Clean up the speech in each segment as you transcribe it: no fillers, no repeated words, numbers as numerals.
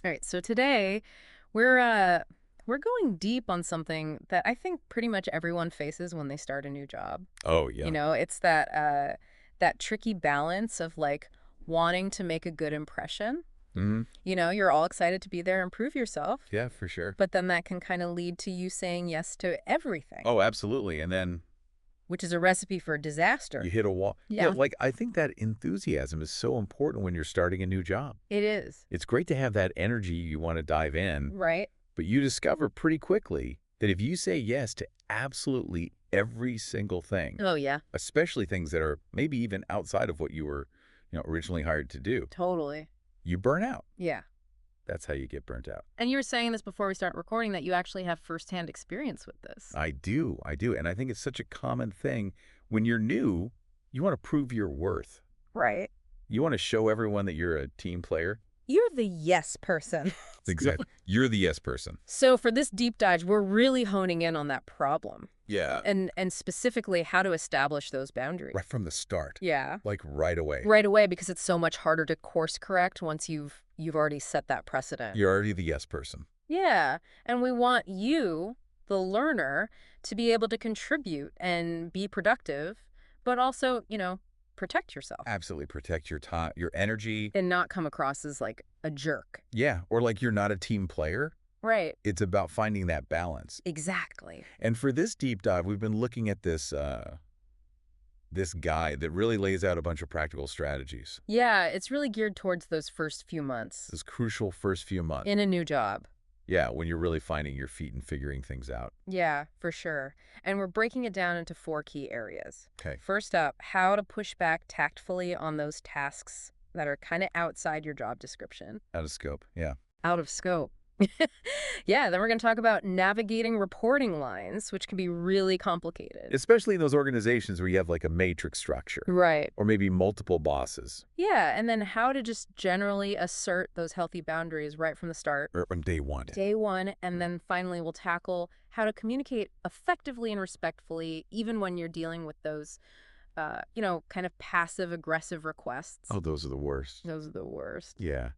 All right, so today we're going deep on something that I think pretty much everyone faces when they start a new job. Oh, You yeah. know, it's that tricky balance of like wanting to make a good impression. Hmm. You know, you're all excited to be there and prove yourself, Yeah, for sure. but then that can kind of lead to you saying yes to everything, Oh, absolutely. And then which is a recipe for you disaster. hit a wall. Yeah, Yeah, like I think that enthusiasm is so important when you're starting a new job. it is. It's great to have that energy you want to dive in, Right? but you discover pretty quickly that if you say yes to absolutely every single thing, Oh, yeah, especially things that are maybe even outside of what you were, originally hired to do, totally. you burn out. Yeah. That's how you get burnt out. And you were saying this before we start recording that you actually have firsthand experience with this. I do. I do. And I think it's such a common thing. When you're new, you want to prove your worth. Right. You want to show everyone that you're a team player. You're the yes person. Exactly. You're the yes person. So for this deep dive, we're really honing in on that problem Yeah. and specifically how to establish those boundaries. Right from the start. Yeah. Like right away. Right away because it's so much harder to course correct once you've already set that precedent. You're already the yes person. Yeah. And we want you, the learner, to be able to contribute and be productive, but also, protect yourself Absolutely protect your time, your energy. and not come across as like a jerk. Yeah. Or like you're not a team player. Right. It's about finding that balance. Exactly. And for this deep dive, we've been looking at this guide that really lays out a bunch of practical strategies. Yeah, it's really geared towards those first few months This crucial first few months. in a new job. Yeah, when you're really finding your feet and figuring things out. Yeah, for sure. And we're breaking it down into four key areas. Okay. First up, how to push back tactfully on those tasks that are kind of outside your job description, Out of scope. Yeah. out of scope. Yeah, then we're going to talk about navigating reporting lines, which can be really complicated. Especially in those organizations where you have like a matrix structure Right. or maybe multiple bosses Yeah, and then how to just generally assert those healthy boundaries right from the start. or from day one. Day one, and then finally we'll tackle how to communicate effectively and respectfully, even when you're dealing with those, kind of passive aggressive requests. Oh, those are the worst. Those are the worst. Yeah.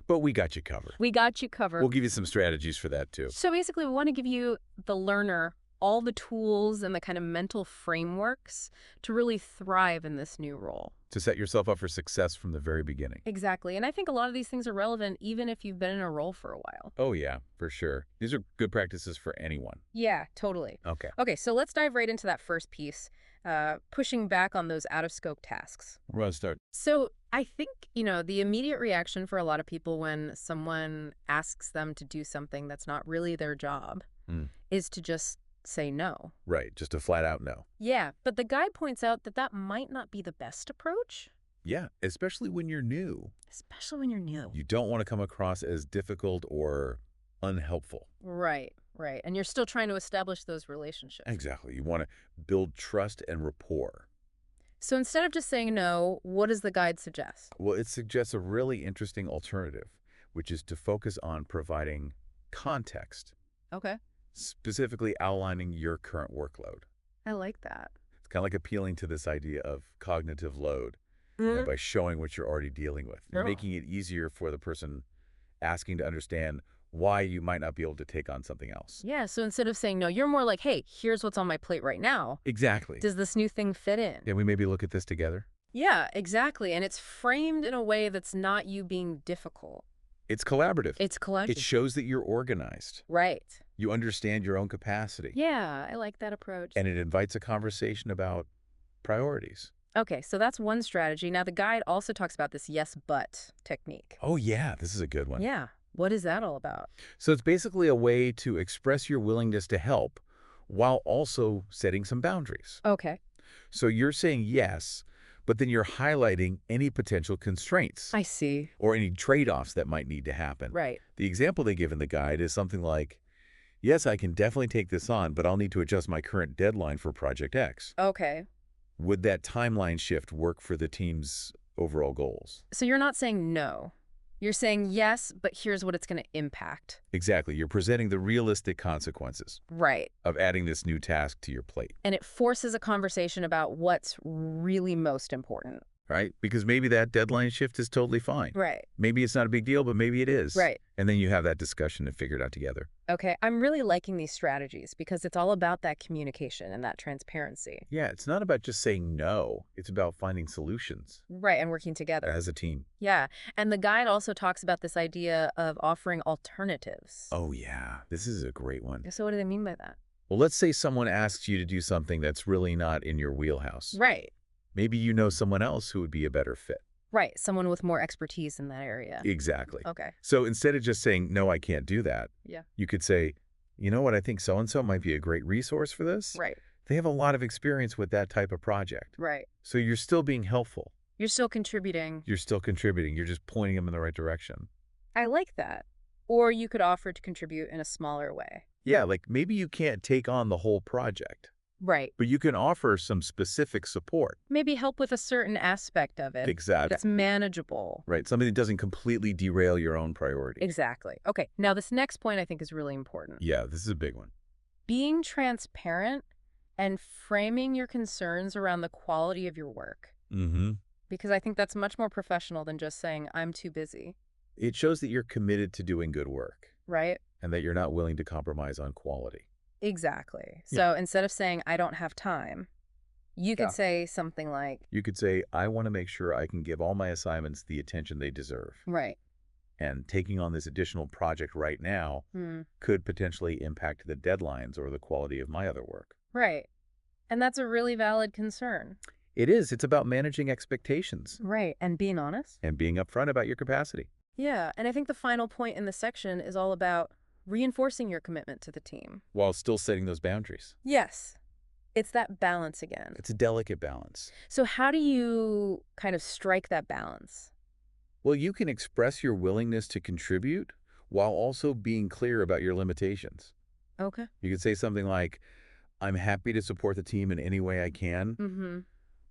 But we got you covered. We got you covered. We'll give you some strategies for that too. So basically, we want to give you, the learner, all the tools and the kind of mental frameworks to really thrive in this new role. To set yourself up for success from the very beginning. Exactly. And I think a lot of these things are relevant even if you've been in a role for a while. Oh, yeah, for sure. These are good practices for anyone. Yeah, totally. Okay. Okay, so let's dive right into that first piece, pushing back on those out-of-scope tasks. We're going to start. So I think, the immediate reaction for a lot of people when someone asks them to do something that's not really their job Mm. is to just say no. Right. Just a flat out no. Yeah, but the guide points out that that might not be the best approach, Yeah. Especially when you're new. especially when you're new. You don't want to come across as difficult or unhelpful. Right, right. And you're still trying to establish those relationships. Exactly. You want to build trust and rapport. So instead of just saying no, what does the guide suggest? Well, it suggests a really interesting alternative, which is to focus on providing context, Okay. specifically outlining your current workload. I like that. It's kind of like appealing to this idea of cognitive load, Mhm. by showing what you're already dealing with, Yeah. making it easier for the person asking to understand why you might not be able to take on something else. Yeah, so instead of saying no, you're more like, hey, here's what's on my plate right now. Exactly. Does this new thing fit in? Can we maybe look at this together? Yeah, exactly. And it's framed in a way that's not you being difficult. It's collaborative. It's It collective. shows that you're organized. Right. You understand your own capacity. Yeah, I like that approach. And it invites a conversation about priorities. Okay, so that's one strategy. Now, the guide also talks about this yes, but technique. Oh, yeah, this is a good one. Yeah. What is that all about? So it's basically a way to express your willingness to help while also setting some boundaries. Okay. So you're saying yes, but then you're highlighting any potential constraints I see. or any trade-offs that might need to happen. Right. The example they give in the guide is something like, yes, I can definitely take this on, but I'll need to adjust my current deadline for Project X. Okay. Would that timeline shift work for the team's overall goals? So you're not saying no. You're saying yes, but here's what it's going to impact. Exactly. You're presenting the realistic consequences Right. of adding this new task to your plate. And it forces a conversation about what's really most important. right? Because maybe that deadline shift is totally fine. Right. Maybe it's not a big deal, but maybe it is. Right. And then you have that discussion and figure it out together. Okay, I'm really liking these strategies because it's all about that communication and that transparency. Yeah, it's not about just saying no. It's about finding solutions Right, and working together. as a team. Yeah, and the guide also talks about this idea of offering alternatives. Oh, yeah. This is a great one. So what do they mean by that? Well, let's say someone asks you to do something that's really not in your wheelhouse. Right, Maybe you know someone else who would be a better fit. right, someone with more expertise in that area. Exactly. Okay, So instead of just saying, no, I can't do that, yeah, you could say, you know what, I think so-and-so might be a great resource for this. right, They have a lot of experience with that type of project. right. So you're still being helpful. You're still contributing. You're still contributing. You're just pointing them in the right direction. I like that. Or you could offer to contribute in a smaller way. Yeah, like maybe you can't take on the whole project, Right. but you can offer some specific support. Maybe help with a certain aspect of it. Exactly. That's manageable. Right. Something that doesn't completely derail your own priorities. Exactly. Okay, now this next point I think is really important. Yeah, this is a big one. Being transparent and framing your concerns around the quality of your work. Mm-hmm. Because I think that's much more professional than just saying, I'm too busy, It shows that you're committed to doing good work right? and that you're not willing to compromise on quality. Exactly. So instead of saying, I don't have time, you could Yeah. say something like, You could say, I want to make sure I can give all my assignments the attention they deserve. right. And taking on this additional project right now Hmm. could potentially impact the deadlines or the quality of my other work. Right. And that's a really valid concern. It is. It's about managing expectations Right. And being honest. and being upfront about your capacity. Yeah. And I think the final point in the section is all about reinforcing your commitment to the team. While still setting those boundaries. Yes. It's that balance again. It's a delicate balance. So how do you kind of strike that balance? Well, you can express your willingness to contribute while also being clear about your limitations. Okay. You could say something like, I'm happy to support the team in any way I can, Mm-hmm.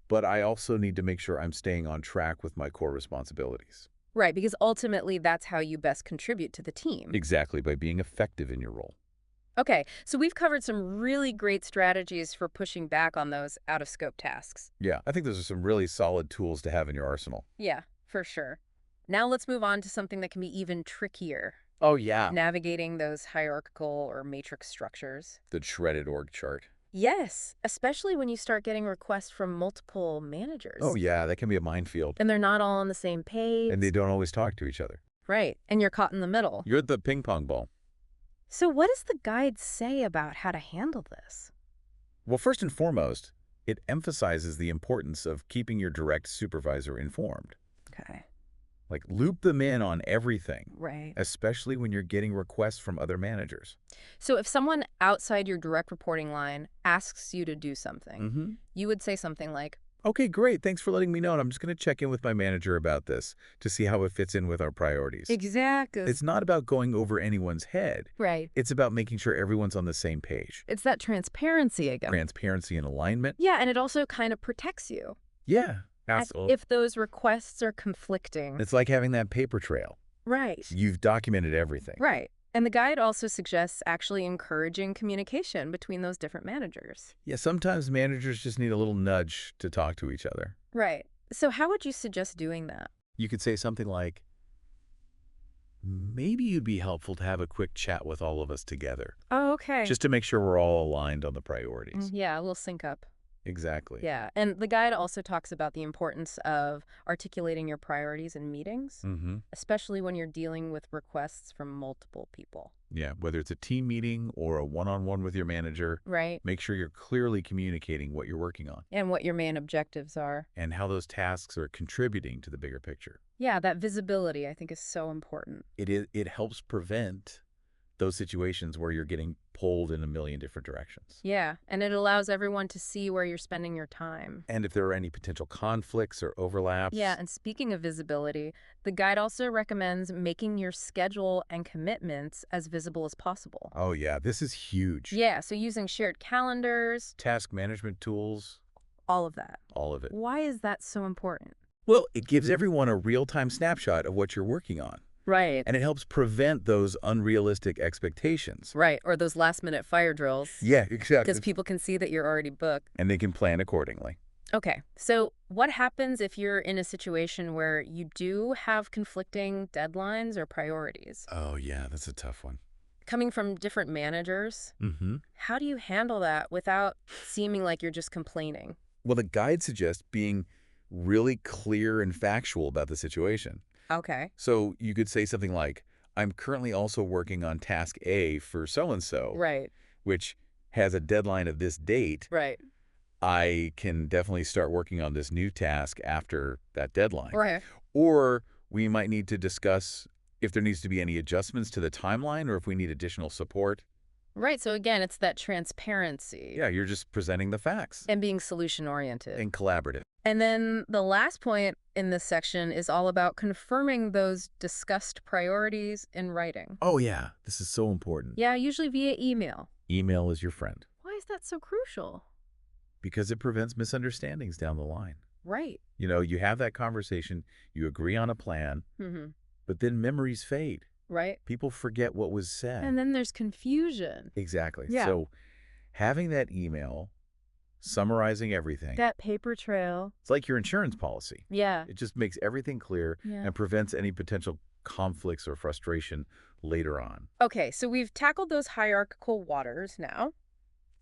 but I also need to make sure I'm staying on track with my core responsibilities. Right, because ultimately that's how you best contribute to the team. Exactly, by being effective in your role. Okay, so we've covered some really great strategies for pushing back on those out-of-scope tasks. Yeah, I think those are some really solid tools to have in your arsenal. Yeah, for sure. Now let's move on to something that can be even trickier, Oh, yeah. navigating those hierarchical or matrix structures. The shredded org chart. Yes, especially when you start getting requests from multiple managers. Oh, yeah, that can be a minefield. And they're not all on the same page. And they don't always talk to each other. Right, and you're caught in the middle. You're the ping pong ball. So what does the guide say about how to handle this? Well, first and foremost, it emphasizes the importance of keeping your direct supervisor informed. Okay, Like, loop them in on everything, right. especially when you're getting requests from other managers. So if someone outside your direct reporting line asks you to do something, Mm-hmm. you would say something like, Okay, great. Thanks for letting me know. And I'm just going to check in with my manager about this to see how it fits in with our priorities. exactly. It's not about going over anyone's head. Right. It's about making sure everyone's on the same page. It's that transparency again. Transparency and alignment. Yeah, and it also kind of protects you. Yeah. As if those requests are conflicting. It's like having that paper trail. Right. You've documented everything. Right. And the guide also suggests actually encouraging communication between those different managers. Yeah, sometimes managers just need a little nudge to talk to each other. Right. So how would you suggest doing that? You could say something like, maybe it'd be helpful to have a quick chat with all of us together, Oh, okay. just to make sure we're all aligned on the priorities. Yeah, we'll sync up. Exactly. Yeah. And the guide also talks about the importance of articulating your priorities in meetings, Mm-hmm. especially when you're dealing with requests from multiple people. Yeah, whether it's a team meeting or a one-on-one with your manager, Right. make sure you're clearly communicating what you're working on And what your main objectives are. and how those tasks are contributing to the bigger picture. Yeah, that visibility I think is so important. It helps prevent those situations where you're getting pulled in a million different directions. Yeah, and it allows everyone to see where you're spending your time. And if there are any potential conflicts or overlaps. Yeah, and speaking of visibility, the guide also recommends making your schedule and commitments as visible as possible. Oh, yeah, this is huge. Yeah, so using shared calendars, Task management tools, all of that. all of it. Why is that so important? Well, it gives everyone a real-time snapshot of what you're working on. Right. And it helps prevent those unrealistic expectations. Right, or those last-minute fire drills. Yeah, exactly. Because people can see that you're already booked. And they can plan accordingly. Okay, so what happens if you're in a situation where you do have conflicting deadlines or priorities? Oh, yeah, that's a tough one. Coming from different managers, Mm-hmm. how do you handle that without seeming like you're just complaining? Well, the guide suggests being really clear and factual about the situation. Okay. So you could say something like, I'm currently also working on task A for so-and-so, Right, which has a deadline of this date. right, I can definitely start working on this new task after that deadline. right. Or we might need to discuss if there needs to be any adjustments to the timeline or if we need additional support. Right, so again, it's that transparency Yeah, you're just presenting the facts and being solution-oriented. and collaborative. And then the last point in this section is all about confirming those discussed priorities in writing. Oh, yeah, this is so important. Yeah, usually via email. Email is your friend Why is that so crucial? because it prevents misunderstandings down the line. Right. You know, you have that conversation, you agree on a plan, Mm-hmm. but then memories fade. Right. People forget what was said. And then there's confusion. Exactly. Yeah. So having that email summarizing everything, That paper trail. it's like your insurance policy. Yeah. It just makes everything clear Yeah. and prevents any potential conflicts or frustration later on. Okay, so we've tackled those hierarchical waters now.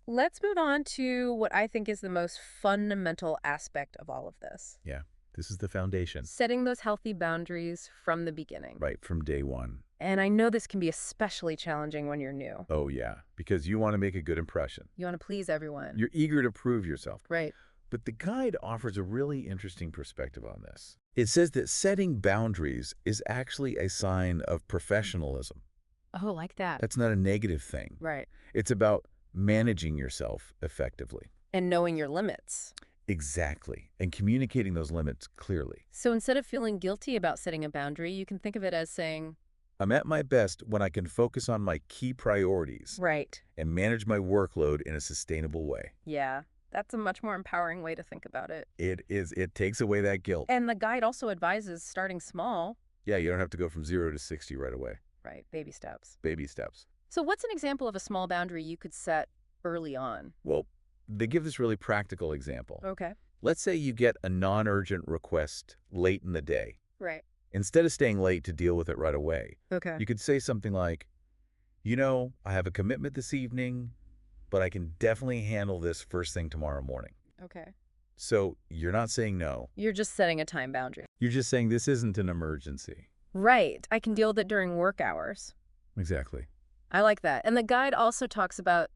Let's move on to what I think is the most fundamental aspect of all of this. Yeah, this is the foundation, Setting those healthy boundaries from the beginning. right, from day one. And I know this can be especially challenging when you're new. Oh, yeah, because you want to make a good impression. You want to please everyone. You're eager to prove yourself. Right. But the guide offers a really interesting perspective on this. It says that setting boundaries is actually a sign of professionalism. Oh, like that. That's not a negative thing. Right. It's about managing yourself effectively. And knowing your limits. Exactly. And communicating those limits clearly. So instead of feeling guilty about setting a boundary, you can think of it as saying, I'm at my best when I can focus on my key priorities right. and manage my workload in a sustainable way. Yeah, that's a much more empowering way to think about it. It takes away that guilt. And the guide also advises starting small. Yeah, you don't have to go from 0 to 60 right away. Right, baby steps. Baby steps. So what's an example of a small boundary you could set early on? Well, they give this really practical example. Okay. Let's say you get a non-urgent request late in the day. Right. Instead of staying late to deal with it right away, Okay. you could say something like, you know, I have a commitment this evening, but I can definitely handle this first thing tomorrow morning. Okay. So you're not saying no. You're just setting a time boundary. You're just saying this isn't an emergency. Right. I can deal with it during work hours. Exactly. I like that. And the guide also talks about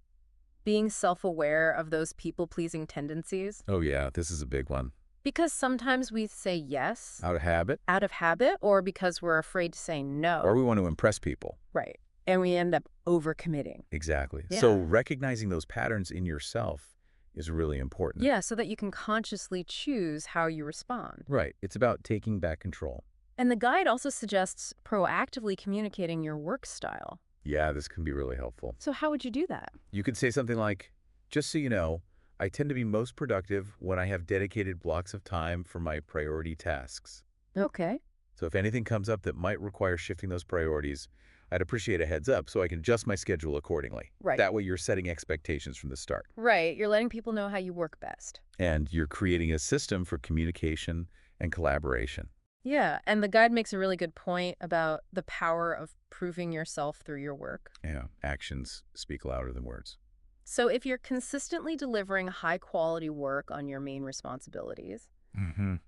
being self-aware of those people-pleasing tendencies. Oh, yeah, this is a big one. Because sometimes we say yes Out of habit, out of habit or because we're afraid to say no. or we want to impress people. Right. And we end up overcommitting. Exactly. Yeah. So recognizing those patterns in yourself is really important. Yeah, so that you can consciously choose how you respond. Right. It's about taking back control. And the guide also suggests proactively communicating your work style. Yeah, this can be really helpful. So how would you do that? You could say something like, just so you know, I tend to be most productive when I have dedicated blocks of time for my priority tasks. Okay. So if anything comes up that might require shifting those priorities, I'd appreciate a heads up so I can adjust my schedule accordingly. Right. That way you're setting expectations from the start. Right. You're letting people know how you work best. And you're creating a system for communication and collaboration. Yeah, and the guide makes a really good point about the power of proving yourself through your work. Yeah, actions speak louder than words. So if you're consistently delivering high-quality work on your main responsibilities,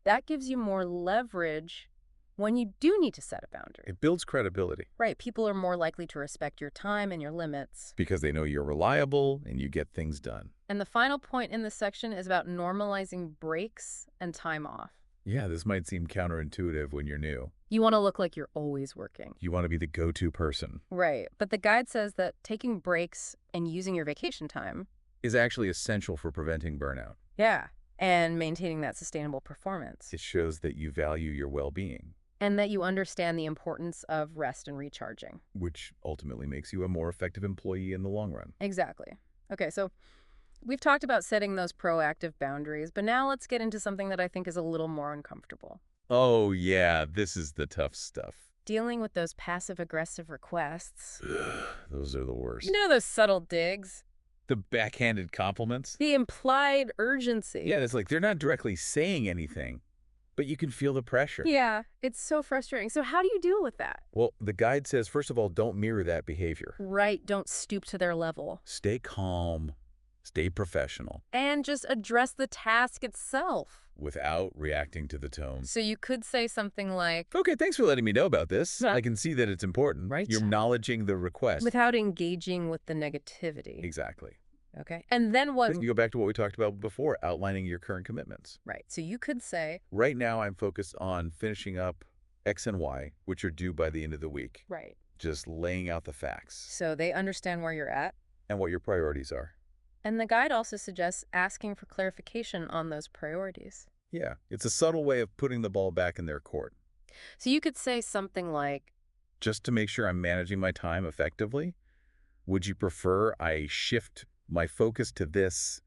that gives you more leverage when you do need to set a boundary. It builds credibility Right, people are more likely to respect your time and your limits. because they know you're reliable and you get things done. And the final point in this section is about normalizing breaks and time off. Yeah, this might seem counterintuitive when you're new. You want to look like you're always working. You want to be the go-to person. Right, but the guide says that taking breaks and using your vacation time, Is actually essential for preventing burnout. yeah, and maintaining that sustainable performance. It shows that you value your well-being, And that you understand the importance of rest and recharging. which ultimately makes you a more effective employee in the long run. Exactly. Okay, so we've talked about setting those proactive boundaries, but now let's get into something that I think is a little more uncomfortable. Oh, yeah, this is the tough stuff. Dealing with those passive-aggressive requests. Those are the worst. You know those subtle digs? The backhanded compliments? The implied urgency. Yeah, it's like they're not directly saying anything, but you can feel the pressure. Yeah, it's so frustrating. So how do you deal with that? Well, the guide says, first of all, don't mirror that behavior. Right, don't stoop to their level. Stay calm, stay professional, And just address the task itself. without reacting to the tone. So you could say something like, Okay, thanks for letting me know about this. Yeah. I can see that it's important. Right. You're acknowledging the request. without engaging with the negativity. Exactly. Okay. And then what? Then you go back to what we talked about before, outlining your current commitments. Right. So you could say, Right now, I'm focused on finishing up X and Y, which are due by the end of the week. right. Just laying out the facts So they understand where you're at. and what your priorities are. And the guide also suggests asking for clarification on those priorities. Yeah, it's a subtle way of putting the ball back in their court. So you could say something like, Just to make sure I'm managing my time effectively, would you prefer I shift my focus to this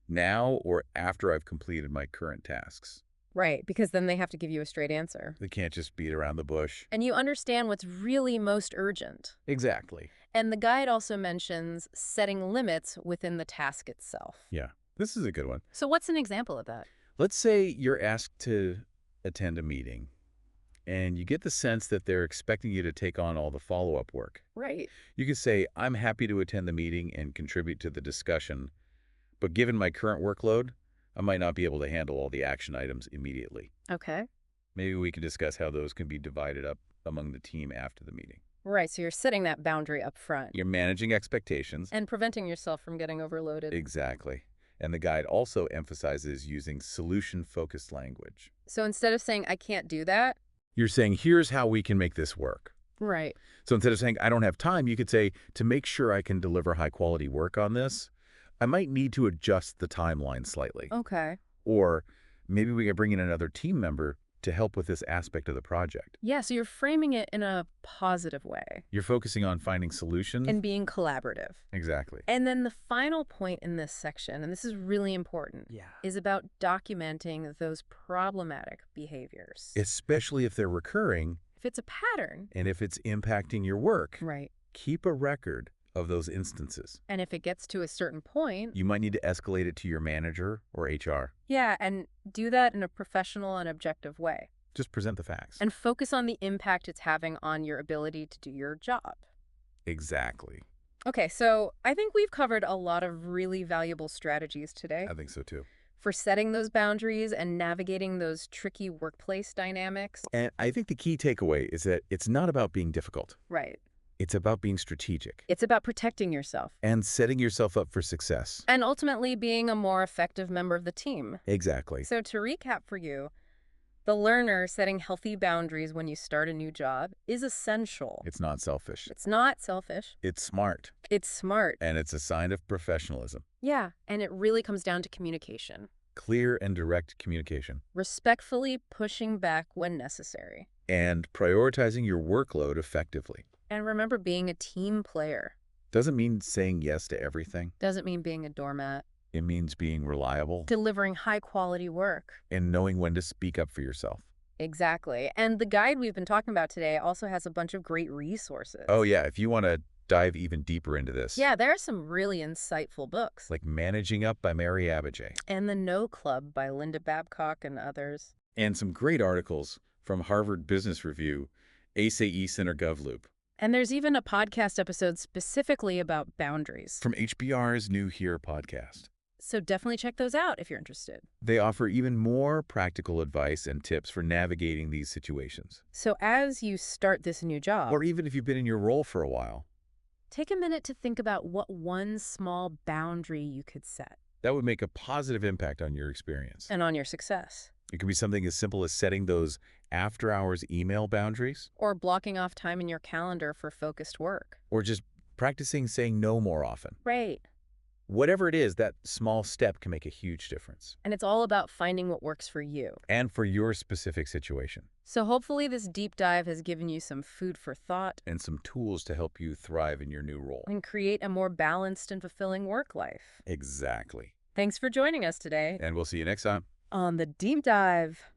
now or after I've completed my current tasks? right, because then they have to give you a straight answer. They can't just beat around the bush. And you understand what's really most urgent. Exactly. And the guide also mentions setting limits within the task itself. Yeah, this is a good one. So what's an example of that? Let's say you're asked to attend a meeting and you get the sense that they're expecting you to take on all the follow-up work. Right. You could say, I'm happy to attend the meeting and contribute to the discussion, but given my current workload, I might not be able to handle all the action items immediately. Okay. Maybe we can discuss how those can be divided up among the team after the meeting. Right, so you're setting that boundary up front You're managing expectations. and preventing yourself from getting overloaded. Exactly. And the guide also emphasizes using solution-focused language. So instead of saying, I can't do that, You're saying, here's how we can make this work. right. So instead of saying, I don't have time, you could say, to make sure I can deliver high-quality work on this, I might need to adjust the timeline slightly. Okay. Or maybe we can bring in another team member to help with this aspect of the project. Yeah, so you're framing it in a positive way You're focusing on finding solutions. and being collaborative. Exactly. And then the final point in this section, and this is really important, is about documenting those problematic behaviors. Especially if they're recurring If it's a pattern, and if it's impacting your work, right, keep a record of those instances. and if it gets to a certain point, You might need to escalate it to your manager or HR. yeah, and do that in a professional and objective way. Just present the facts. And focus on the impact it's having on your ability to do your job. Exactly. Okay, so I think we've covered a lot of really valuable strategies today I think so too. for setting those boundaries and navigating those tricky workplace dynamics. And I think the key takeaway is that it's not about being difficult. Right. It's about being strategic It's about protecting yourself and setting yourself up for success. and ultimately being a more effective member of the team. Exactly. So to recap for you, the learner setting healthy boundaries when you start a new job is essential. It's not selfish. It's not selfish. It's smart. It's smart. And it's a sign of professionalism. Yeah, and it really comes down to communication. Clear and direct communication. Respectfully pushing back when necessary. And prioritizing your workload effectively. And remember, being a team player Doesn't mean saying yes to everything. doesn't mean being a doormat. It means being reliable Delivering high-quality work. and knowing when to speak up for yourself. Exactly. And the guide we've been talking about today also has a bunch of great resources. Oh yeah, if you want to dive even deeper into this. Yeah, there are some really insightful books. Like Managing Up by Mary Abbajay. And The No Club by Linda Babcock and others. And some great articles from Harvard Business Review, ACE East, or GovLoop. And there's even a podcast episode specifically about boundaries. From HBR's New Here podcast. So definitely check those out if you're interested. They offer even more practical advice and tips for navigating these situations. So as you start this new job, Or even if you've been in your role for a while, take a minute to think about what one small boundary you could set that would make a positive impact on your experience. and on your success. It could be something as simple as setting those after-hours email boundaries, Or blocking off time in your calendar for focused work. or just practicing saying no more often. Right. Whatever it is, that small step can make a huge difference. And it's all about finding what works for you. And for your specific situation. So hopefully this deep dive has given you some food for thought And some tools to help you thrive in your new role. and create a more balanced and fulfilling work life. Exactly. Thanks for joining us today And we'll see you next time. on The Deep Dive.